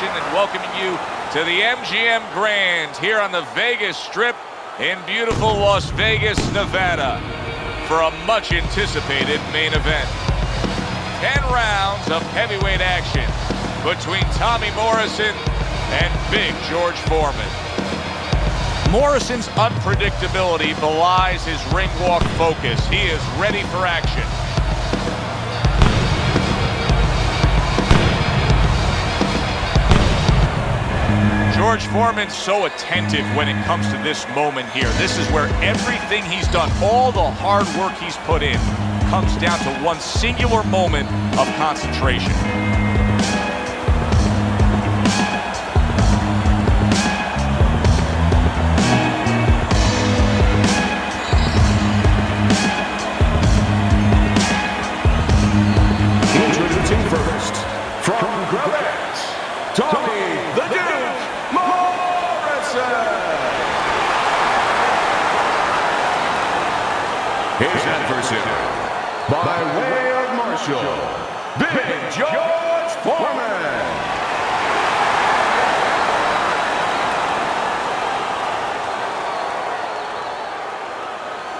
nation, and welcoming you to the MGM Grand here on the Vegas Strip in beautiful Las Vegas, Nevada, for a much-anticipated main event. 10 rounds of heavyweight action between Tommy Morrison and Big George Foreman. Morrison's unpredictability belies his ring walk focus. He is ready for action. George Foreman's so attentive when it comes to this moment here. This is where everything he's done, all the hard work he's put in, comes down to one singular moment of concentration. Introducing first, from Greenwich, Tommy the Duke Morrison. His adversary, by way of Marshall, Big George Foreman.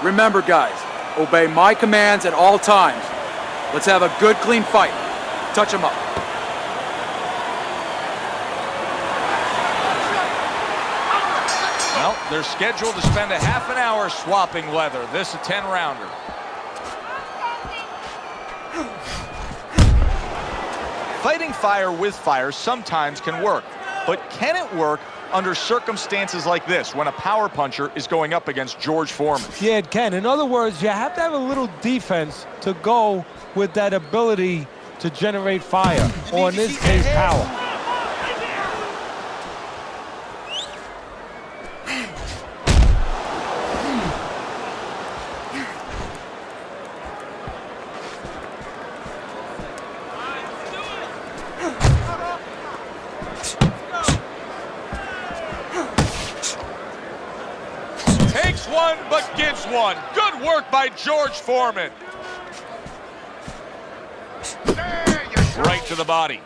Remember, guys, obey my commands at all times. Let's have a good, clean fight. Touch him up. Well, they're scheduled to spend a half an hour swapping leather. This is a 10-rounder. Fighting fire with fire sometimes can work, but can it work under circumstances like this when a power puncher is going up against George Foreman? Yeah, it can. In other words, you have to have a little defense to go with that ability to generate fire, or in this case, power. Takes one, but gives one. Good work by George Foreman. Right to the body.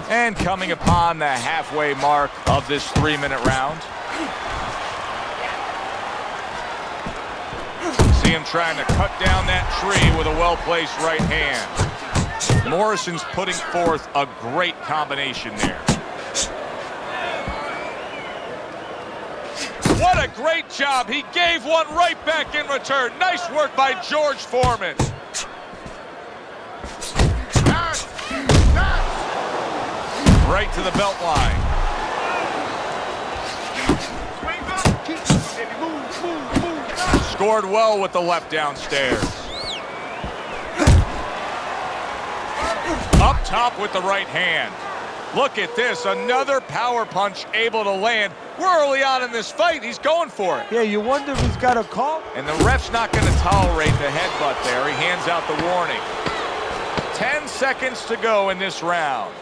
And coming upon the halfway mark of this 3-minute round. See him trying to cut down that tree with a well-placed right hand. Morrison's putting forth a great combination there. What a great job. He gave one right back in return. Nice work by George Foreman. Right to the belt line. Scored well with the left downstairs. Up top with the right hand. Look at this, another power punch able to land. We're early on in this fight. He's going for it. Yeah, you wonder if he's got a call? And the ref's not going to tolerate the headbutt there. He hands out the warning. 10 seconds to go in this round.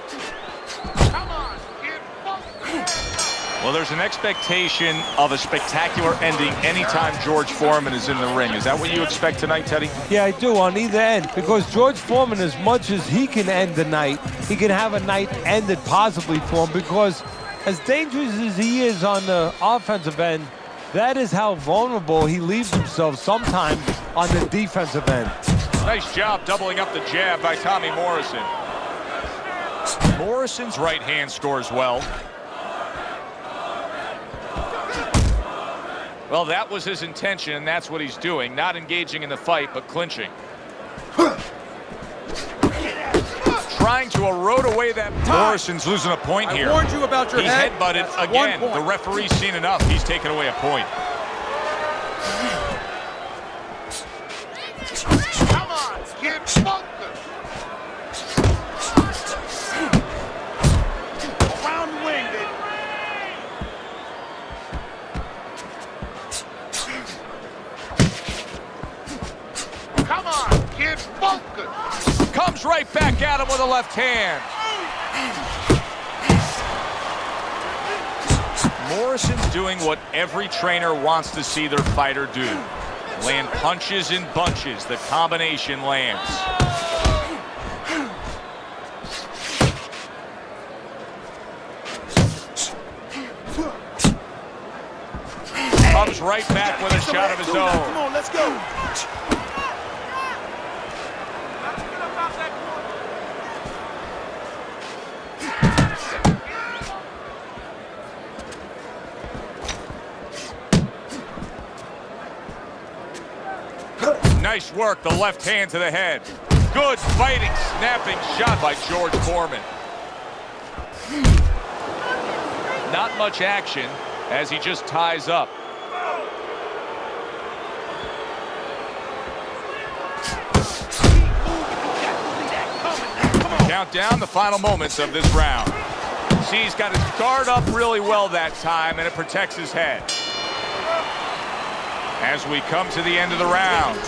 Well, there's an expectation of a spectacular ending anytime George Foreman is in the ring. Is that what you expect tonight, Teddy? Yeah, I do, on either end. Because George Foreman, as much as he can end the night, he can have a night ended possibly for him, because as dangerous as he is on the offensive end, that is how vulnerable he leaves himself sometimes on the defensive end. Nice job doubling up the jab by Tommy Morrison. Morrison's right hand scores well. Well, that was his intention, and that's what he's doing. Not engaging in the fight, but clinching. Trying to erode away that. Morrison's losing a point here. I warned you about your head. He's headbutted That's again. 1 point. The referee's seen enough. He's taken away a point. Come on, kid, around the wing, baby. Come on, kid, focus. Comes right back at him with a left hand. Morrison's doing what every trainer wants to see their fighter do. Land punches in bunches. The combination lands. right back with a shot of his own. Come on, let's go. Nice work, the left hand to the head. Good fighting, snapping shot by George Foreman. Not much action as he just ties up. Count down the final moments of this round. See, he's got his guard up really well that time, and it protects his head. As we come to the end of the round,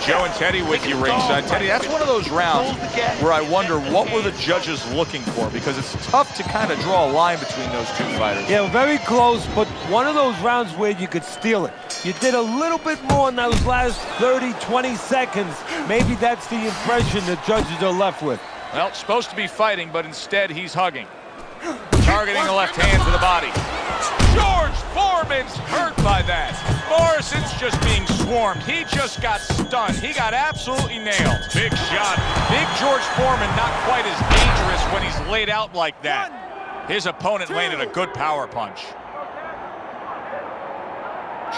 Joe and Teddy with you ringside. Teddy, that's one of those rounds where I wonder what were the judges looking for, because it's tough to kind of draw a line between those two fighters. Yeah, very close, but one of those rounds where you could steal it. You did a little bit more in those last 30, 20 seconds. Maybe that's the impression the judges are left with. Well, supposed to be fighting, but instead he's hugging. Targeting the left hand to the body. George Foreman's hurt by that. Morrison's just being swarmed. He just got stunned. He got absolutely nailed. Big shot. Big George Foreman not quite as dangerous when he's laid out like that. His opponent landed a good power punch.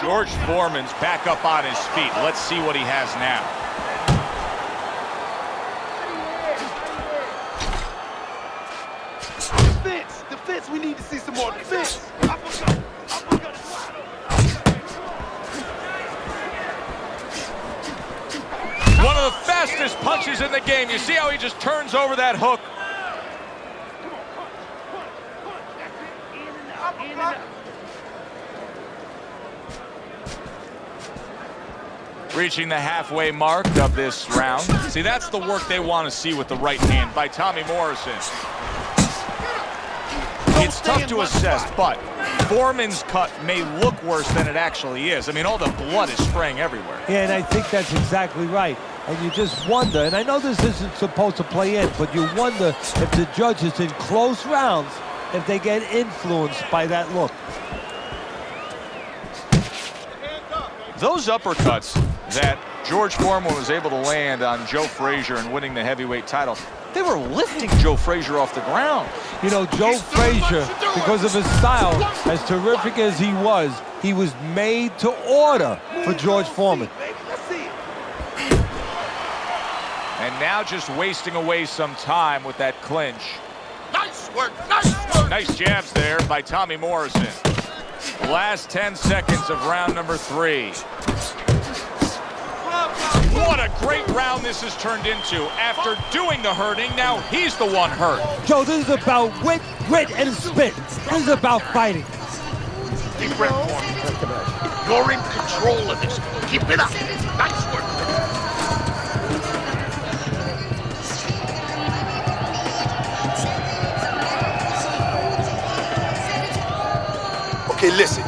George Foreman's back up on his feet. Let's see what he has now. Defense, we need to see some more defense. One of the fastest punches in the game. You see how he just turns over that hook? Reaching the halfway mark of this round. See, that's the work they want to see with the right hand by Tommy Morrison. It's tough to assess, but Foreman's cut may look worse than it actually is. I mean, all the blood is spraying everywhere. Yeah, and I think that's exactly right. And you just wonder, and I know this isn't supposed to play in, but you wonder if the judges in close rounds, if they get influenced by that look. Those uppercuts that George Foreman was able to land on Joe Frazier and winning the heavyweight title, they were lifting Joe Frazier off the ground. You know, Joe Frazier, because of his style, as terrific as he was made to order for George Foreman. And now just wasting away some time with that clinch. Nice work, nice work. Nice jabs there by Tommy Morrison. Last 10 seconds of round number 3. What a great round this has turned into. After doing the hurting, now he's the one hurt. Joe, this is about wit, grit, and spit. This is about fighting. Deep breath, Foreman. You're in control of this. Keep it up. Nice work. Okay, listen.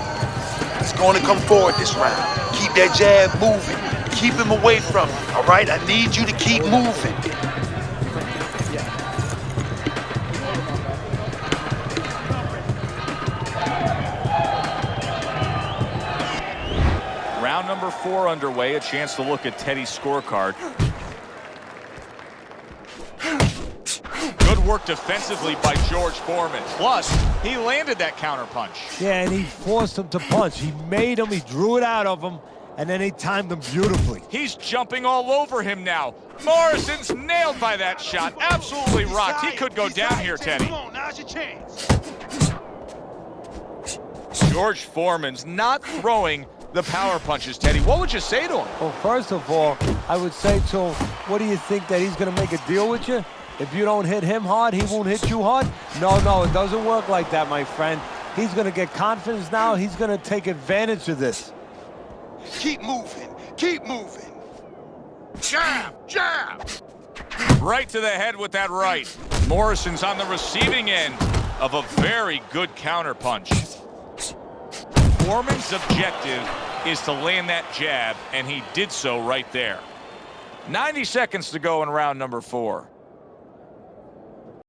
He's going to come forward this round. Keep that jab moving. Keep him away from you, all right? I need you to keep moving. Round number 4 underway. A chance to look at Teddy's scorecard. Good work defensively by George Foreman. Plus, he landed that counter punch. Yeah, and he forced him to punch. He made him, he drew it out of him, and then he timed him beautifully. He's jumping all over him now. Morrison's nailed by that shot. Absolutely rocked. He could go down here, Teddy. Come on, now's your chance. George Foreman's not throwing the power punches, Teddy. What would you say to him? Well, first of all, I would say to him, what do you think, that he's going to make a deal with you? If you don't hit him hard, he won't hit you hard? No, it doesn't work like that, my friend. He's going to get confidence now. He's going to take advantage of this. Keep moving. Keep moving. Jab, jab. Right to the head with that right. Morrison's on the receiving end of a very good counter punch. Foreman's objective is to land that jab, and he did so right there. 90 seconds to go in round number 4.